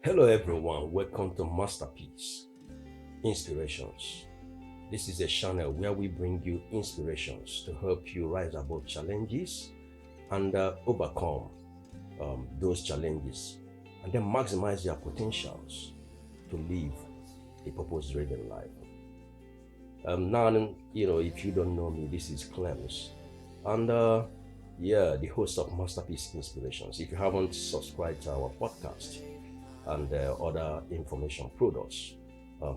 Hello, everyone. Welcome to Masterpiece Inspirations. This is a channel where we bring you inspirations to help you rise above challenges and overcome those challenges and then maximize your potentials to live a purpose driven life. Now, if you don't know me, this is Clems. And the host of Masterpiece Inspirations. If you haven't subscribed to our podcast, and other information products,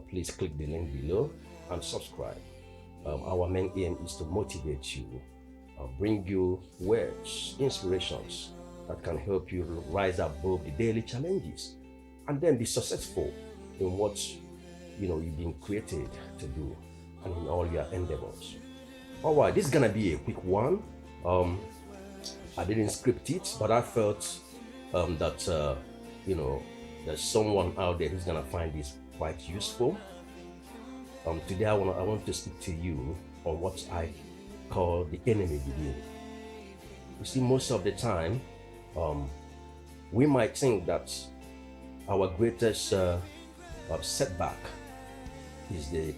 please click the link below and subscribe. Our main aim is to motivate you, bring you words, inspirations that can help you rise above the daily challenges and then be successful in what you've been created to do and in all your endeavors. All right, this is gonna be a quick one. I didn't script it, but I felt that there's someone out there who's gonna find this quite useful. Today I want to speak to you on what I call the enemy within. You see, most of the time, we might think that our greatest setback is the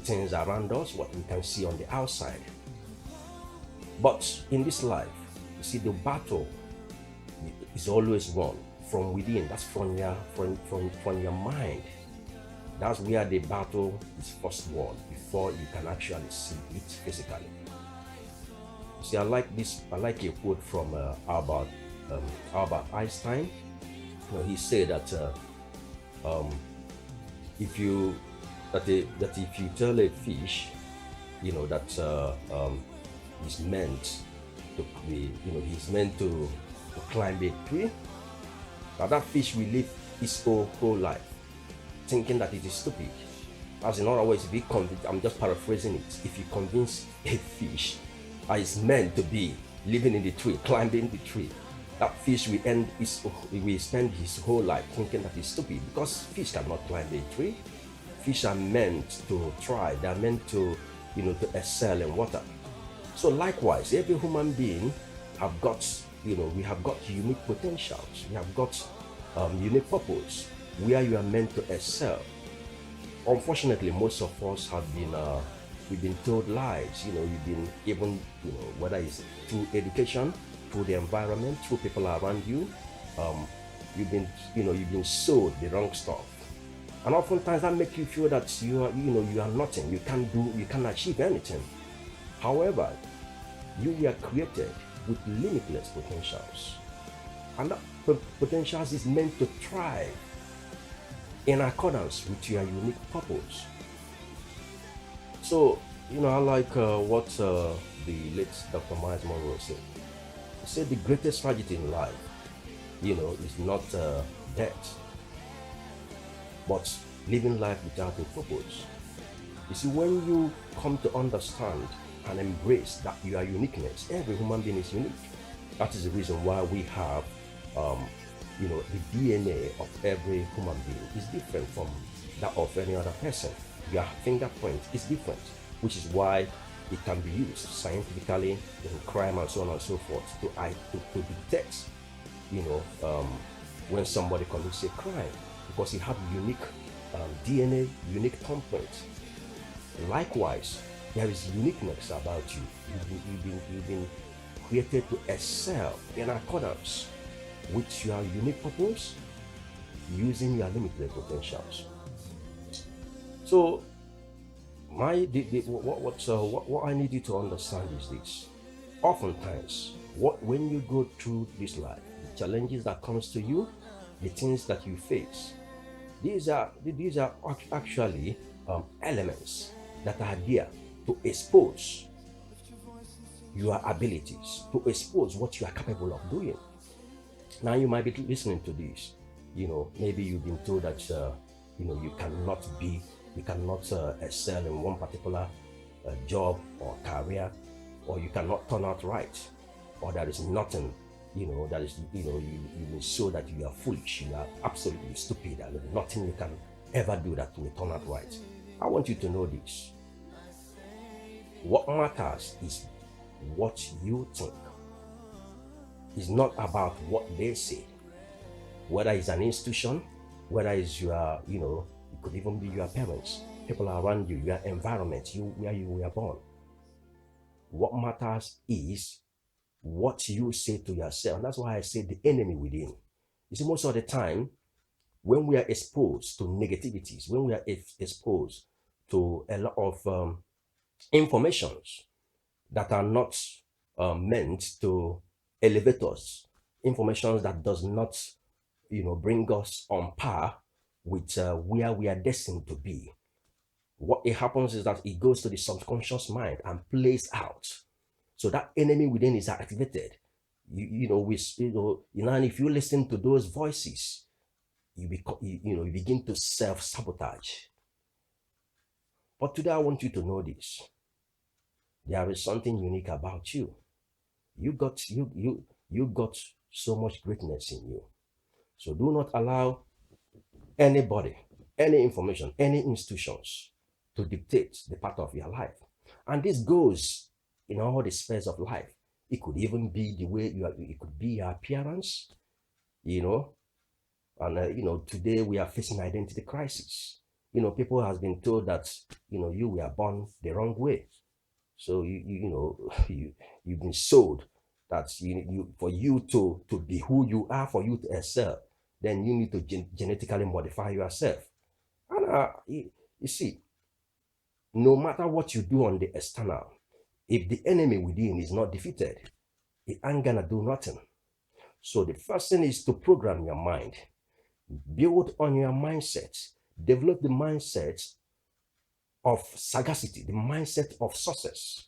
things around us, what we can see on the outside. But in this life, you see, the battle is always won from within. That's from your mind. That's where the battle is first won before you can actually see it physically. See, I like a quote from Albert Einstein. He said that if you tell a fish, that is meant to be, he's meant to climb a tree. Now that fish will live its whole life thinking that it is stupid. As in other words, I'm just paraphrasing it. If you convince a fish that it's meant to be living in the tree, climbing the tree, that fish will spend his whole life thinking that it's stupid, because fish cannot climb a tree. Fish are meant to try. They are meant to excel in water. So likewise, every human being we have got unique potentials. We have got unique purpose where you are meant to excel. Unfortunately, most of us have we've been told lies. You've been given, whether it's through education, through the environment, through people around you, you've been sold the wrong stuff. And oftentimes that makes you feel that you are nothing. You can't achieve anything. However, you were created with limitless potentials, and that potentials is meant to thrive in accordance with your unique purpose. So, I like what the late Dr. Miles Monroe said. He said the greatest tragedy in life, is not death, but living life without a purpose. You see, when you come to understand and embrace that your uniqueness, every human being is unique. That is the reason why we have, the DNA of every human being is different from that of any other person. Your fingerprint is different, which is why it can be used scientifically in crime and so on and so forth to detect, when somebody commits a crime, because you have unique DNA, unique thumbprint. Likewise, there is uniqueness about you. You've been created to excel in accordance with your unique purpose, using your limited potentials. So, what I need you to understand is this: oftentimes, when you go through this life, the challenges that comes to you, the things that you face, these are actually elements that are there to expose your abilities, to expose what you are capable of doing. Now you might be listening to this. Maybe you've been told that you cannot excel in one particular job or career, or you cannot turn out right, or there is nothing, that is, you will show that you are foolish, you are absolutely stupid, and nothing you can ever do that will turn out right. I want you to know this. What matters is what you think. It's not about what they say. Whether it's an institution, whether it's your, it could even be your parents, people around you, your environment, where you were born. What matters is what you say to yourself. And that's why I say the enemy within. You see, most of the time, when we are exposed to negativities, when we are exposed to a lot of informations that are not meant to elevate us, information that does not, bring us on par with where we are destined to be. What it happens is that it goes to the subconscious mind and plays out. So that enemy within is activated. And if you listen to those voices, you begin to self-sabotage. But today I want you to know this. There is something unique about you. You got so much greatness in you. So do not allow anybody, any information, any institutions to dictate the path of your life. And this goes in all the spheres of life. It could even be the way it could be your appearance, and today we are facing identity crisis. People has been told that, you were born the wrong way. So you've been sold that for you to be who you are, for you to excel, then you need to genetically modify yourself. And you see, no matter what you do on the external, if the enemy within is not defeated, it ain't gonna do nothing. So the first thing is to program your mind, build on your mindset, develop the mindset of sagacity, the mindset of success,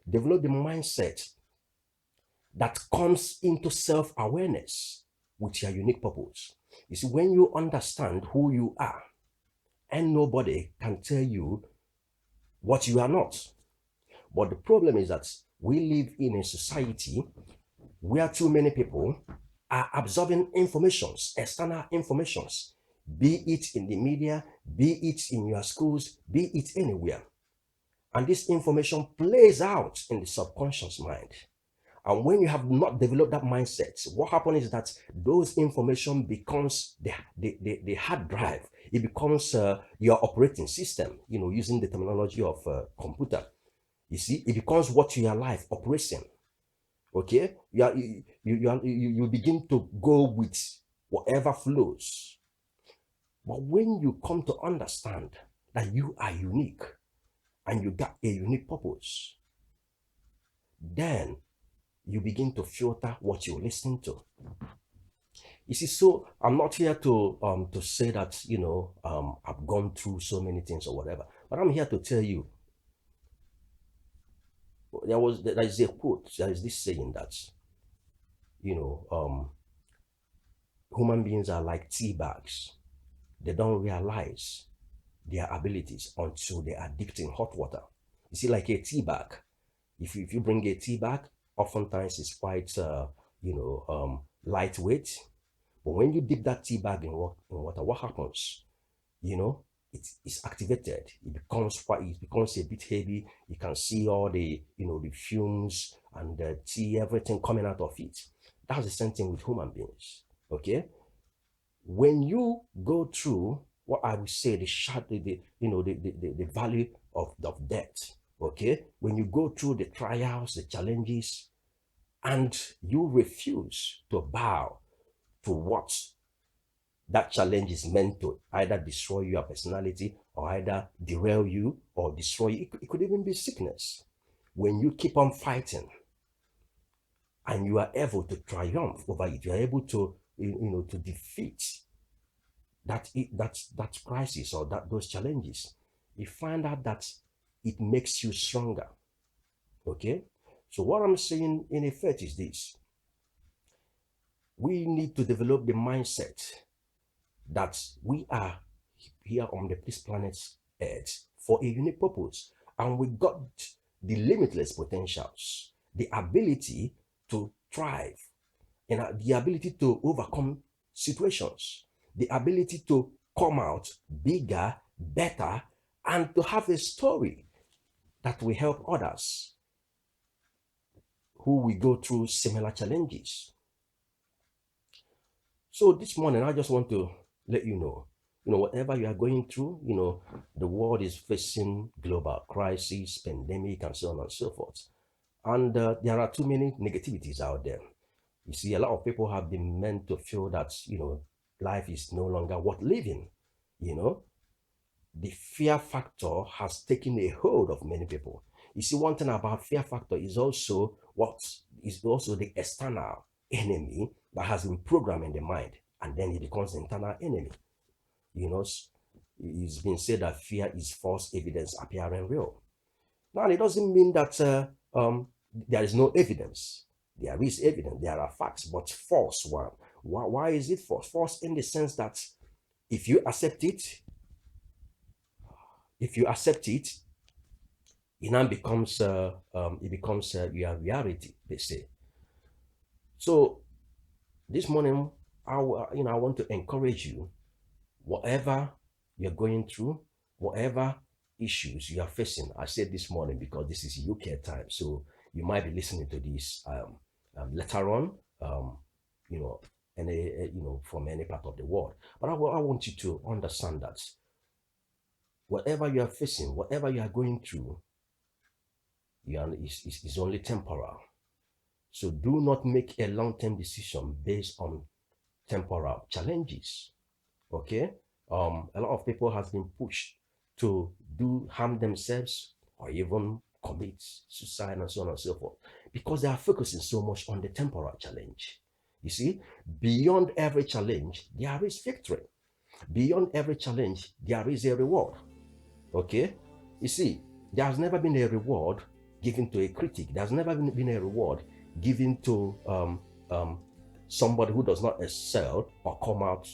develop the mindset that comes into self-awareness with your unique purpose. You see, when you understand who you are, and nobody can tell you what you are not. But the problem is that we live in a society where too many people are absorbing informations, external informations, be it in the media, be it in your schools, be it anywhere. And this information plays out in the subconscious mind. And when you have not developed that mindset, what happens is that those information becomes the hard drive. It becomes your operating system, using the terminology of computer. You see, it becomes what your life operates in. Okay? You begin to go with whatever flows. But when you come to understand that you are unique and you got a unique purpose, then you begin to filter what you listen to. You see, so I'm not here to say that I've gone through so many things or whatever, but I'm here to tell you there is a quote, there is this saying that human beings are like tea bags. They don't realize their abilities until they are dipped in hot water. You see, like a tea bag. If you bring a tea bag, oftentimes it's quite lightweight. But when you dip that tea bag in water, what happens? It's activated. It becomes a bit heavy. You can see all the the fumes and the tea, everything coming out of it. That's the same thing with human beings. Okay, when you go through what I would say the valley of death. Okay, when you go through the trials, the challenges, and you refuse to bow to what that challenge is meant to either destroy your personality or either derail you or destroy you. It could even be sickness. When you keep on fighting and you are able to triumph over it, you are able to to defeat that crisis or those challenges, you find out that it makes you stronger. Okay, so what I'm saying in effect is this: we need to develop the mindset that we are here on this planet Earth for a unique purpose, and we got the limitless potentials, the ability to thrive, and the ability to overcome situations, the ability to come out bigger, better, and to have a story that will help others who will go through similar challenges. So this morning, I just want to let you know, whatever you are going through, the world is facing global crisis, pandemic, and so on and so forth. And there are too many negativities out there. You see, a lot of people have been meant to feel that, life is no longer worth living. You know, the fear factor has taken a hold of many people. You see, one thing about fear factor is also the external enemy that has been programmed in the mind, and then it becomes the internal enemy. You know, it's been said that fear is false evidence appearing real. Now, it doesn't mean that there is no evidence. There is evidence, there are facts, but false one. Why is it false? False in the sense that if you accept it, it now becomes your reality, they say. So this morning, I want to encourage you, whatever you're going through, whatever issues you are facing. I said this morning because this is UK time, so you might be listening to this later on, you know, from any part of the world. But I want you to understand that whatever you are facing, whatever you are going through, is only temporal. So do not make a long-term decision based on temporal challenges. Okay? A lot of people has been pushed to harm themselves or even commit suicide and so on and so forth because they are focusing so much on the temporal challenge. You see, beyond every challenge, there is victory. Beyond every challenge, there is a reward. Okay? You see, there has never been a reward given to a critic. There's never been a reward given to somebody who does not excel or come out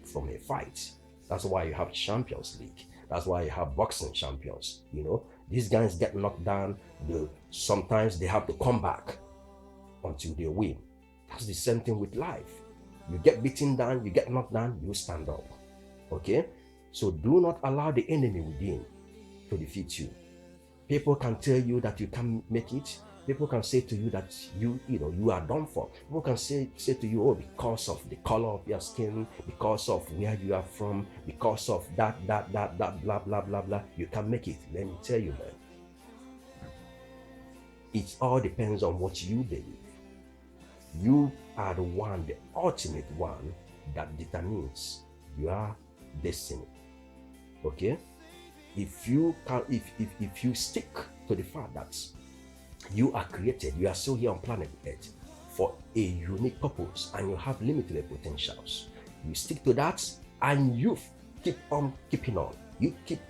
from a fight. That's why you have Champions League. That's why you have boxing champions. These guys get knocked down. Sometimes they have to come back until they win. That's the same thing with life. You get beaten down, you get knocked down, you stand up. Okay? So do not allow the enemy within to defeat you. People can tell you that you can't make it. People can say to you that you are done for. People can say to you, oh, because of the color of your skin, because of where you are from, because of that, blah, blah, blah, blah, you can make it. Let me tell you, man. It all depends on what you believe. You are the one, the ultimate one that determines your destiny. Okay? If you stick to the fact that you are created, you are still here on planet Earth for a unique purpose and you have limited potentials, you stick to that and you keep on keeping on. You keep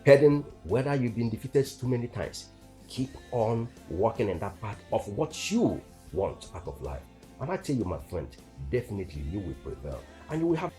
heading, whether you've been defeated too many times, keep on walking in that path of what you want out of life. And I tell you, my friend, definitely you will prevail and you will have